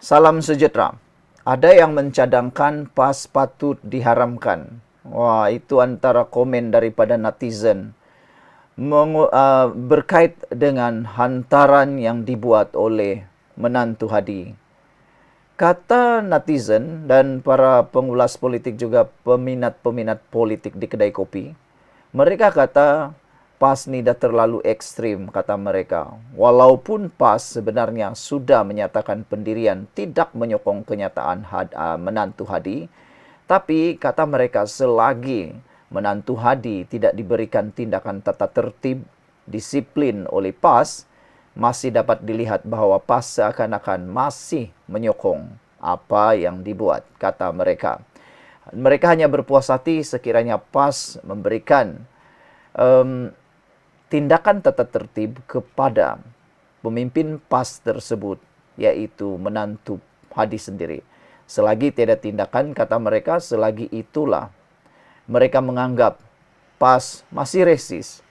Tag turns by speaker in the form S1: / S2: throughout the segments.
S1: Salam sejahtera. Ada yang mencadangkan PAS patut diharamkan. Wah, itu antara komen daripada netizen berkait dengan hantaran yang dibuat oleh menantu Hadi. Kata netizen dan para pengulas politik juga peminat-peminat politik di kedai kopi, mereka kata PAS ni dah terlalu ekstrim, kata mereka. Walaupun PAS sebenarnya sudah menyatakan pendirian tidak menyokong kenyataan menantu Hadi, tapi kata mereka selagi menantu Hadi tidak diberikan tindakan tata tertib disiplin oleh PAS, masih dapat dilihat bahawa PAS seakan-akan masih menyokong apa yang dibuat, kata mereka. Mereka hanya berpuas hati sekiranya PAS memberikan um, tindakan tata tertib kepada pemimpin PAS tersebut, yaitu menantu Hadi sendiri. Selagi tiada tindakan, kata mereka, selagi itulah mereka menganggap PAS masih resis.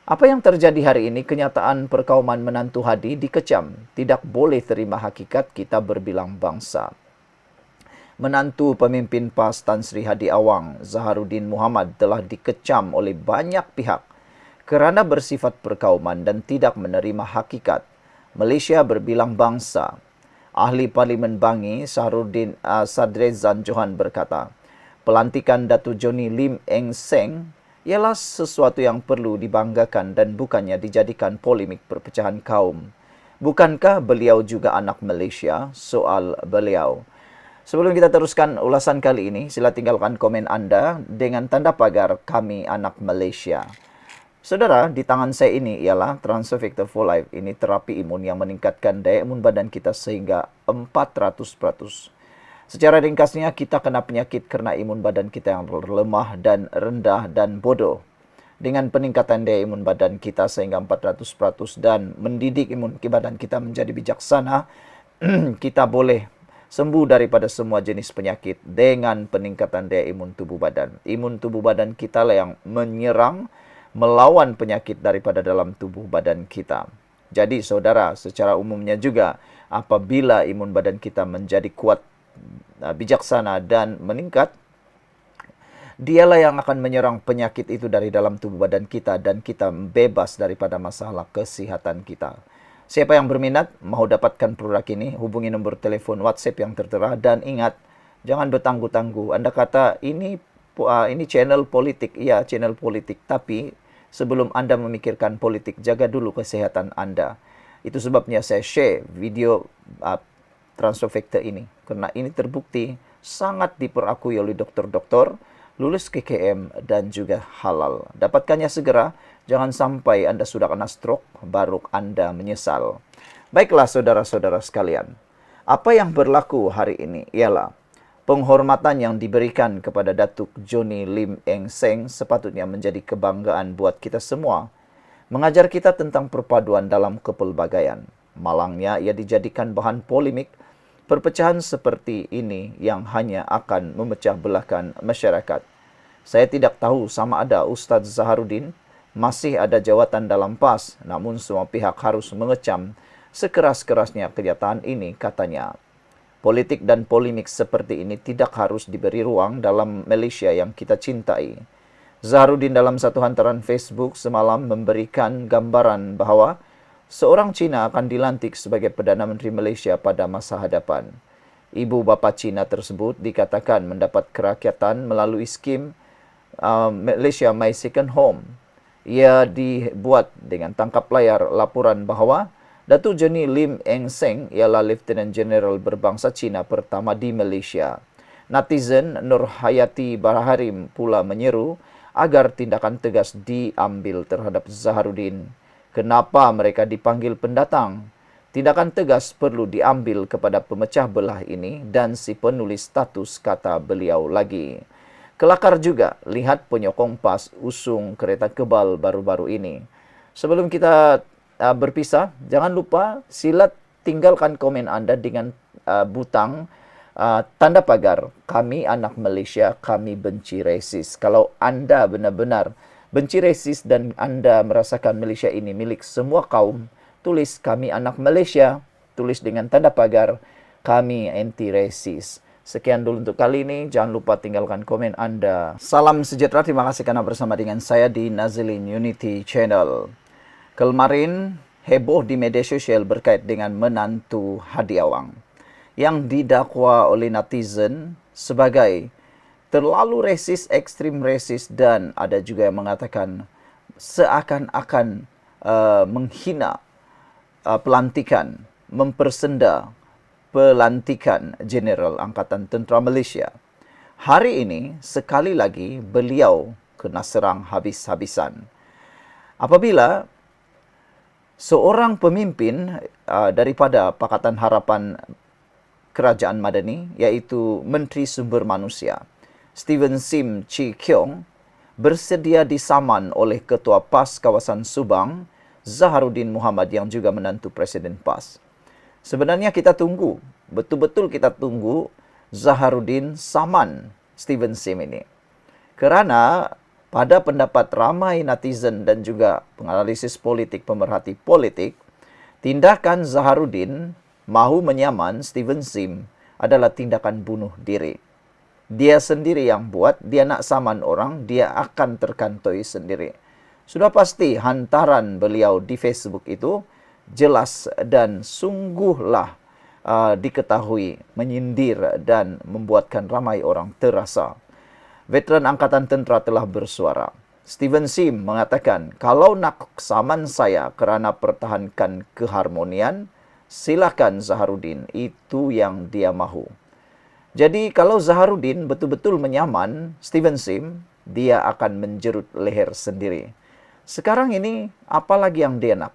S1: Apa yang terjadi hari ini, kenyataan perkauman menantu Hadi dikecam. Tidak boleh terima hakikat kita berbilang bangsa. Menantu pemimpin PAS Tan Sri Hadi Awang, Zaharuddin Muhammad, telah dikecam oleh banyak pihak kerana bersifat perkauman dan tidak menerima hakikat. Malaysia berbilang bangsa. Ahli Parlimen Bangi, Sadrezan Johan berkata, pelantikan Datuk Johnny Lim Eng Seng ialah sesuatu yang perlu dibanggakan dan bukannya dijadikan polemik perpecahan kaum. Bukankah beliau juga anak Malaysia? Soal beliau. Sebelum kita teruskan ulasan kali ini, sila tinggalkan komen anda dengan tanda pagar kami anak Malaysia. Saudara, di tangan saya ini ialah Transfer Factor for Life. Ini terapi imun yang meningkatkan daya imun badan kita sehingga 400%. Secara ringkasnya, kita kena penyakit kerana imun badan kita yang lemah dan rendah dan bodoh. Dengan peningkatan daya imun badan kita sehingga 400% dan mendidik imun badan kita menjadi bijaksana, kita boleh sembuh daripada semua jenis penyakit dengan peningkatan daya imun tubuh badan. Imun tubuh badan kita lah yang menyerang, melawan penyakit daripada dalam tubuh badan kita. Jadi saudara, secara umumnya juga apabila imun badan kita menjadi kuat, bijaksana dan meningkat, dialah yang akan menyerang penyakit itu dari dalam tubuh badan kita dan kita bebas daripada masalah kesihatan kita. Siapa yang berminat mahu dapatkan produk ini, hubungi nombor telefon WhatsApp yang tertera dan ingat, jangan bertangguh-tangguh. Anda kata ini channel politik, ya channel politik, tapi sebelum Anda memikirkan politik, jaga dulu kesehatan Anda. Itu sebabnya saya share video Transfer Factor ini. Kerana ini terbukti sangat diperakui oleh doktor-doktor, lulus KKM dan juga halal. Dapatkannya segera, jangan sampai Anda sudah kena stroke, baru Anda menyesal. Baiklah saudara-saudara sekalian, apa yang berlaku hari ini ialah penghormatan yang diberikan kepada Datuk Johnny Lim Eng Seng sepatutnya menjadi kebanggaan buat kita semua. Mengajar kita tentang perpaduan dalam kepelbagaian. Malangnya ia dijadikan bahan polemik. Perpecahan seperti ini yang hanya akan memecah belahkan masyarakat. Saya tidak tahu sama ada Ustaz Zaharuddin masih ada jawatan dalam PAS, namun semua pihak harus mengecam sekeras-kerasnya kenyataan ini, katanya. Politik dan polemik seperti ini tidak harus diberi ruang dalam Malaysia yang kita cintai. Zaharuddin dalam satu hantaran Facebook semalam memberikan gambaran bahawa seorang Cina akan dilantik sebagai Perdana Menteri Malaysia pada masa hadapan. Ibu bapa Cina tersebut dikatakan mendapat kerakyatan melalui skim Malaysia My Second Home. Ia dibuat dengan tangkap layar laporan bahawa Datuk Johnny Lim Eng Seng ialah Lieutenant General berbangsa Cina pertama di Malaysia. Netizen Nur Hayati Baharim pula menyeru agar tindakan tegas diambil terhadap Zaharuddin. Kenapa mereka dipanggil pendatang? Tindakan tegas perlu diambil kepada pemecah belah ini dan si penulis status, kata beliau lagi. Kelakar juga lihat penyokong PAS usung kereta kebal baru-baru ini. Sebelum kita berpisah, jangan lupa sila tinggalkan komen anda dengan butang tanda pagar kami anak Malaysia, kami benci resis. Kalau anda benar-benar benci resis dan anda merasakan Malaysia ini milik semua kaum, tulis kami anak Malaysia, tulis dengan tanda pagar kami anti-resis. Sekian dulu untuk kali ini. Jangan lupa tinggalkan komen Anda. Salam sejahtera. Terima kasih karena bersama dengan saya di Nazilin Unity Channel. Kemarin heboh di media sosial berkait dengan menantu Hadi Awang yang didakwa oleh netizen sebagai terlalu resis, ekstrim resis, dan ada juga yang mengatakan seakan-akan menghina pelantikan, mempersenda pelantikan Jeneral Angkatan Tentera Malaysia. Hari ini sekali lagi beliau kena serang habis-habisan. Apabila seorang pemimpin daripada Pakatan Harapan Kerajaan Madani, yaitu Menteri Sumber Manusia, Steven Sim Chi Keong, bersedia disaman oleh Ketua PAS Kawasan Subang, Zaharuddin Muhammad yang juga menantu Presiden PAS. Sebenarnya kita tunggu, betul-betul kita tunggu Zaharuddin saman Steven Sim ini. Kerana pada pendapat ramai netizen dan juga penganalisis politik, pemerhati politik, tindakan Zaharuddin mahu menyaman Steven Sim adalah tindakan bunuh diri. Dia sendiri yang buat, dia nak saman orang, dia akan terkantoi sendiri. Sudah pasti hantaran beliau di Facebook itu jelas dan sungguhlah diketahui menyindir dan membuatkan ramai orang terasa. Veteran Angkatan Tentera telah bersuara. Steven Sim mengatakan, kalau nak saman saya kerana pertahankan keharmonian, silakan Zaharuddin, itu yang dia mahu. Jadi kalau Zaharuddin betul-betul menyaman Steven Sim, dia akan menjerut leher sendiri. Sekarang ini, apa lagi yang dia nak?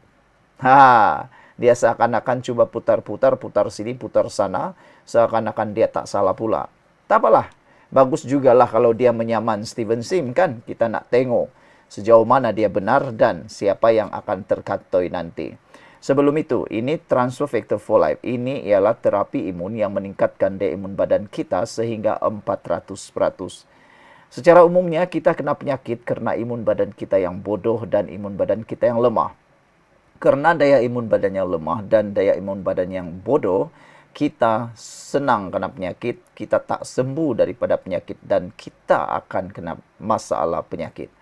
S1: Dia seakan-akan cuba putar-putar, putar sini, putar sana, seakan-akan dia tak salah pula. Tak apalah, bagus jugalah kalau dia menyaman Steven Sim, kan? Kita nak tengok sejauh mana dia benar dan siapa yang akan terkantoi nanti. Sebelum itu, ini Transfer Factor for Life. Ini ialah terapi imun yang meningkatkan daya imun badan kita sehingga 400%. Secara umumnya, kita kena penyakit kerana imun badan kita yang bodoh dan imun badan kita yang lemah. Kerana daya imun badan yang lemah dan daya imun badan yang bodoh, kita senang kena penyakit, kita tak sembuh daripada penyakit dan kita akan kena masalah penyakit.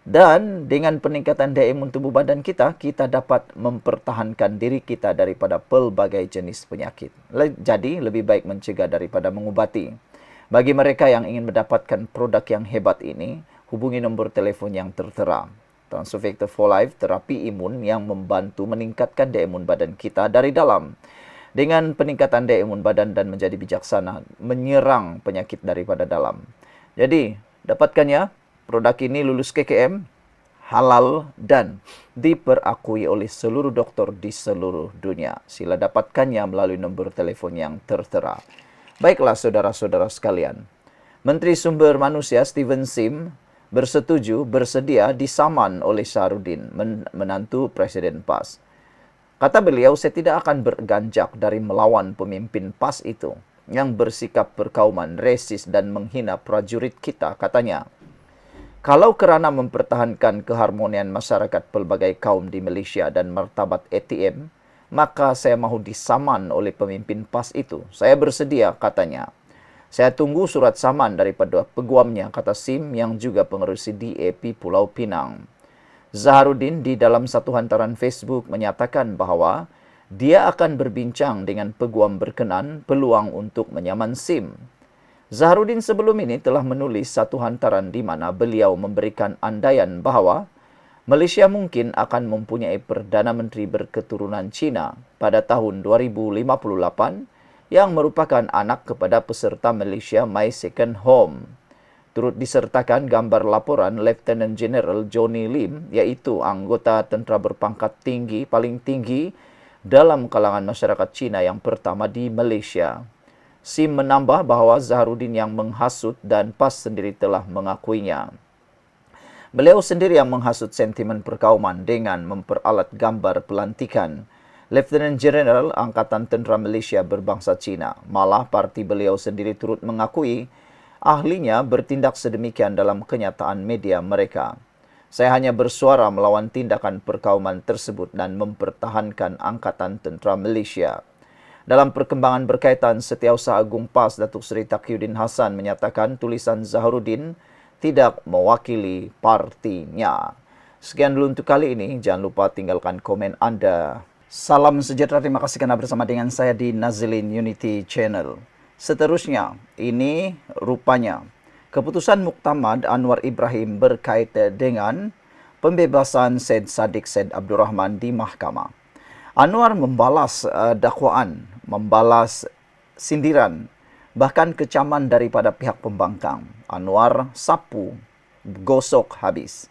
S1: Dan dengan peningkatan daya imun tubuh badan kita, kita dapat mempertahankan diri kita daripada pelbagai jenis penyakit. Jadi, lebih baik mencegah daripada mengubati. Bagi mereka yang ingin mendapatkan produk yang hebat ini, hubungi nombor telefon yang tertera. Transfer Factor for Life, terapi imun yang membantu meningkatkan daya imun badan kita dari dalam. Dengan peningkatan daya imun badan dan menjadi bijaksana, menyerang penyakit daripada dalam. Jadi, dapatkannya. Produk ini lulus KKM, halal dan diperakui oleh seluruh doktor di seluruh dunia. Sila dapatkannya melalui nombor telefon yang tertera. Baiklah saudara-saudara sekalian. Menteri Sumber Manusia Steven Sim bersedia disaman oleh Zaharuddin, menantu Presiden PAS. Kata beliau, saya tidak akan berganjak dari melawan pemimpin PAS itu yang bersikap perkauman, resis dan menghina prajurit kita, katanya. Kalau kerana mempertahankan keharmonian masyarakat pelbagai kaum di Malaysia dan martabat ATM, maka saya mahu disaman oleh pemimpin PAS itu. Saya bersedia, katanya. Saya tunggu surat saman daripada peguamnya, kata Sim yang juga pengerusi DAP Pulau Pinang. Zaharuddin di dalam satu hantaran Facebook menyatakan bahawa dia akan berbincang dengan peguam berkenan peluang untuk menyaman Sim. Zaharuddin sebelum ini telah menulis satu hantaran di mana beliau memberikan andaian bahawa Malaysia mungkin akan mempunyai Perdana Menteri berketurunan Cina pada tahun 2058 yang merupakan anak kepada peserta Malaysia My Second Home. Turut disertakan gambar laporan Lieutenant General Johnny Lim, iaitu anggota tentera berpangkat tinggi paling tinggi dalam kalangan masyarakat Cina yang pertama di Malaysia. Sim menambah bahawa Zaharuddin yang menghasut dan PAS sendiri telah mengakuinya. Beliau sendiri yang menghasut sentimen perkauman dengan memperalat gambar pelantikan Lieutenant General Angkatan Tentera Malaysia berbangsa Cina. Malah parti beliau sendiri turut mengakui ahlinya bertindak sedemikian dalam kenyataan media mereka. Saya hanya bersuara melawan tindakan perkauman tersebut dan mempertahankan Angkatan Tentera Malaysia. Dalam perkembangan berkaitan, Setiausaha Agung PAS Datuk Seri Taqiyuddin Hasan menyatakan tulisan Zaharuddin tidak mewakili partinya. Sekian dulu untuk kali ini. Jangan lupa tinggalkan komen Anda. Salam sejahtera. Terima kasih kerana bersama dengan saya di Nazilin Unity Channel. Seterusnya, ini rupanya keputusan Muktamad Anwar Ibrahim berkaitan dengan pembebasan Syed Saddiq Syed Abdul Rahman di mahkamah. Anwar membalas dakwaan, membalas sindiran, bahkan kecaman daripada pihak pembangkang. Anwar sapu, gosok habis.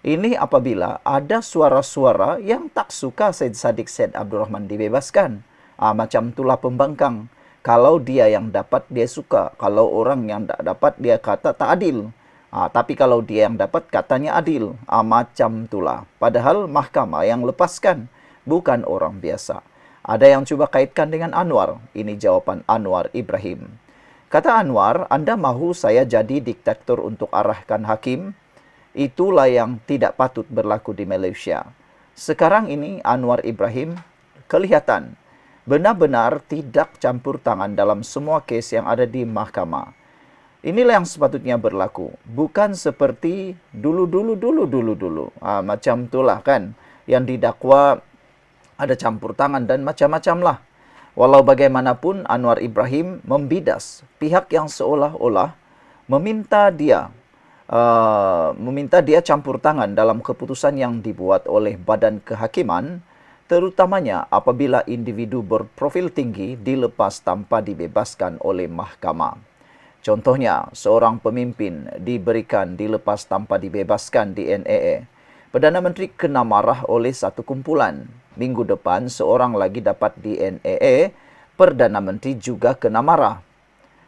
S1: Ini apabila ada suara-suara yang tak suka Syed Saddiq Syed Abdul Rahman dibebaskan. Macam itulah pembangkang. Kalau dia yang dapat, dia suka. Kalau orang yang tak dapat, dia kata tak adil. Tapi kalau dia yang dapat, katanya adil. Macam itulah. Padahal mahkamah yang lepaskan, bukan orang biasa. Ada yang cuba kaitkan dengan Anwar. Ini jawapan Anwar Ibrahim. Kata Anwar, Anda mahu saya jadi diktator untuk arahkan hakim? Itulah yang tidak patut berlaku di Malaysia. Sekarang ini Anwar Ibrahim kelihatan benar-benar tidak campur tangan dalam semua kes yang ada di mahkamah. Inilah yang sepatutnya berlaku. Bukan seperti dulu. Macam itulah kan. Yang didakwa ada campur tangan dan macam-macam lah. Walau bagaimanapun, Anwar Ibrahim membidas pihak yang seolah-olah meminta dia campur tangan dalam keputusan yang dibuat oleh Badan Kehakiman, terutamanya apabila individu berprofil tinggi dilepas tanpa dibebaskan oleh mahkamah. Contohnya, seorang pemimpin dilepas tanpa dibebaskan di NAA. Perdana Menteri kena marah oleh satu kumpulan. Minggu depan, seorang lagi dapat di NAA, Perdana Menteri juga kena marah.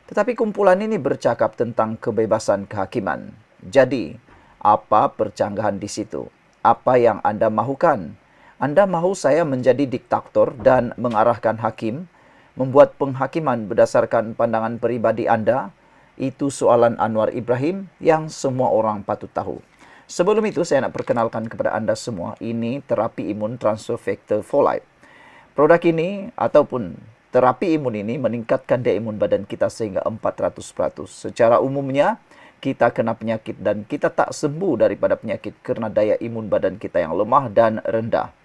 S1: Tetapi kumpulan ini bercakap tentang kebebasan kehakiman. Jadi, apa percanggahan di situ? Apa yang Anda mahukan? Anda mahu saya menjadi diktator dan mengarahkan hakim, membuat penghakiman berdasarkan pandangan peribadi Anda? Itu soalan Anwar Ibrahim yang semua orang patut tahu. Sebelum itu, saya nak perkenalkan kepada anda semua, ini terapi imun transfer factor for life. Produk ini ataupun terapi imun ini meningkatkan daya imun badan kita sehingga 400%. Secara umumnya, kita kena penyakit dan kita tak sembuh daripada penyakit kerana daya imun badan kita yang lemah dan rendah.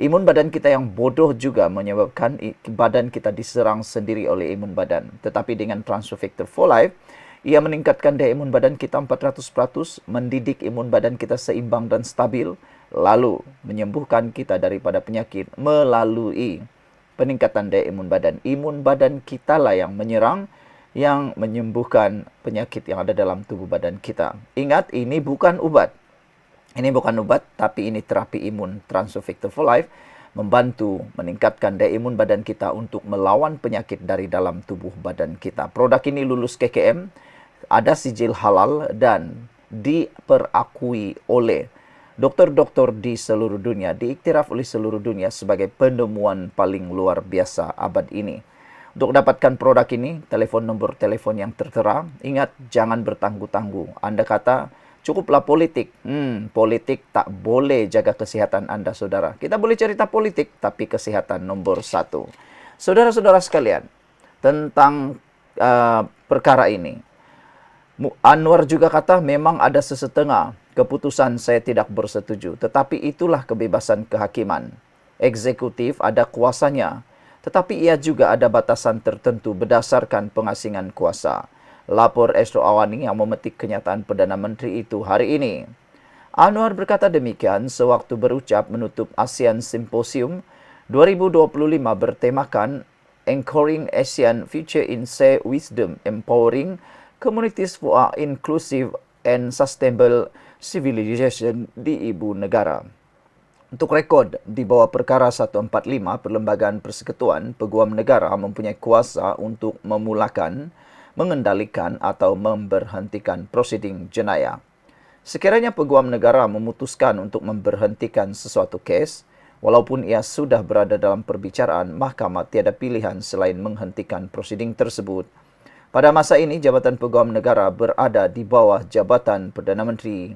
S1: Imun badan kita yang bodoh juga menyebabkan badan kita diserang sendiri oleh imun badan. Tetapi dengan transfer factor for life, ia meningkatkan daya imun badan kita 400%, mendidik imun badan kita seimbang dan stabil, lalu menyembuhkan kita daripada penyakit melalui peningkatan daya imun badan. Imun badan kita lah yang menyerang, yang menyembuhkan penyakit yang ada dalam tubuh badan kita. Ingat, ini bukan ubat. Ini bukan ubat, tapi ini terapi imun transfer factor for life, membantu meningkatkan daya imun badan kita untuk melawan penyakit dari dalam tubuh badan kita. Produk ini lulus KKM, ada sijil halal dan diperakui oleh doktor-doktor di seluruh dunia, diiktiraf oleh seluruh dunia sebagai penemuan paling luar biasa abad ini. Untuk dapatkan produk ini, telefon nombor telefon yang tertera. Ingat, jangan bertangguh-tangguh. Anda kata, cukuplah politik. Politik tak boleh jaga kesihatan anda, saudara. Kita boleh cerita politik, tapi kesihatan nomor satu. Saudara-saudara sekalian, tentang perkara ini, Anwar juga kata memang ada sesetengah keputusan saya tidak bersetuju. Tetapi itulah kebebasan kehakiman. Eksekutif ada kuasanya. Tetapi ia juga ada batasan tertentu berdasarkan pengasingan kuasa. Lapor Astro Awani yang memetik kenyataan Perdana Menteri itu hari ini. Anwar berkata demikian sewaktu berucap menutup ASEAN Symposium 2025 bertemakan Anchoring ASEAN Future in Shared Wisdom, Empowering Communities for an Inclusive and Sustainable Civilization di Ibu Negara. Untuk rekod, di bawah perkara 145, Perlembagaan Persekutuan, Peguam Negara mempunyai kuasa untuk memulakan, mengendalikan atau memberhentikan prosiding jenayah. Sekiranya Peguam Negara memutuskan untuk memberhentikan sesuatu kes, walaupun ia sudah berada dalam perbicaraan, mahkamah tiada pilihan selain menghentikan prosiding tersebut. Pada masa ini, Jabatan Peguam Negara berada di bawah Jabatan Perdana Menteri.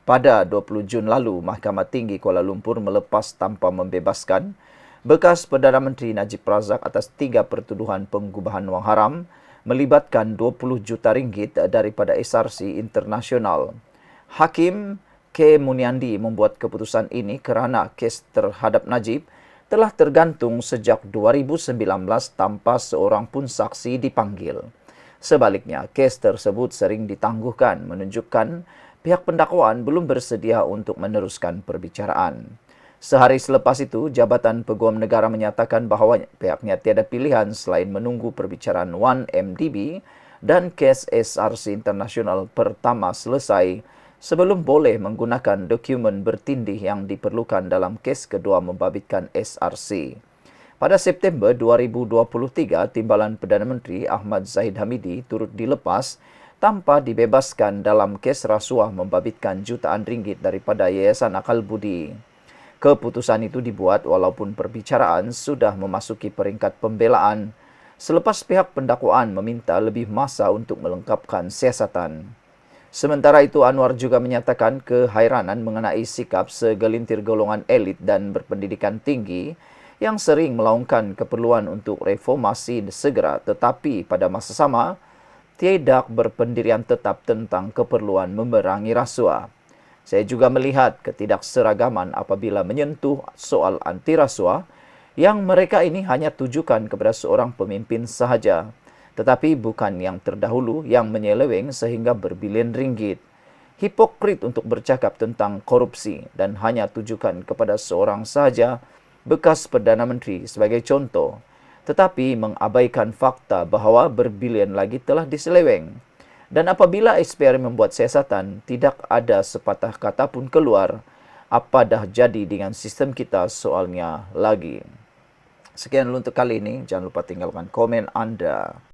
S1: Pada 20 Jun lalu, Mahkamah Tinggi Kuala Lumpur melepas tanpa membebaskan Bekas Perdana Menteri Najib Razak atas 3 pertuduhan penggubahan wang haram melibatkan 20 juta ringgit daripada SRC Internasional. Hakim K. Muniandi membuat keputusan ini kerana kes terhadap Najib telah tergantung sejak 2019 tanpa seorang pun saksi dipanggil. Sebaliknya, kes tersebut sering ditangguhkan menunjukkan pihak pendakwaan belum bersedia untuk meneruskan perbicaraan. Sehari selepas itu, Jabatan Peguam Negara menyatakan bahawa pihaknya tiada pilihan selain menunggu perbicaraan 1MDB dan kes SRC Internasional pertama selesai sebelum boleh menggunakan dokumen bertindih yang diperlukan dalam kes kedua membabitkan SRC. Pada September 2023, Timbalan Perdana Menteri Ahmad Zahid Hamidi turut dilepas tanpa dibebaskan dalam kes rasuah membabitkan jutaan ringgit daripada Yayasan Akal Budi. Keputusan itu dibuat walaupun perbicaraan sudah memasuki peringkat pembelaan selepas pihak pendakwaan meminta lebih masa untuk melengkapkan siasatan. Sementara itu, Anwar juga menyatakan kehairanan mengenai sikap segelintir golongan elit dan berpendidikan tinggi yang sering melaungkan keperluan untuk reformasi segera tetapi pada masa sama tidak berpendirian tetap tentang keperluan memerangi rasuah. Saya juga melihat ketidakseragaman apabila menyentuh soal anti rasuah yang mereka ini hanya tujukan kepada seorang pemimpin sahaja, tetapi bukan yang terdahulu yang menyeleweng sehingga berbilion ringgit. Hipokrit untuk bercakap tentang korupsi dan hanya tujukan kepada seorang sahaja, bekas Perdana Menteri sebagai contoh, tetapi mengabaikan fakta bahawa berbilion lagi telah diseleweng. Dan apabila SPR membuat siasatan, tidak ada sepatah kata pun keluar, apa dah jadi dengan sistem kita soalnya lagi. Sekian dulu untuk kali ini, jangan lupa tinggalkan komen Anda.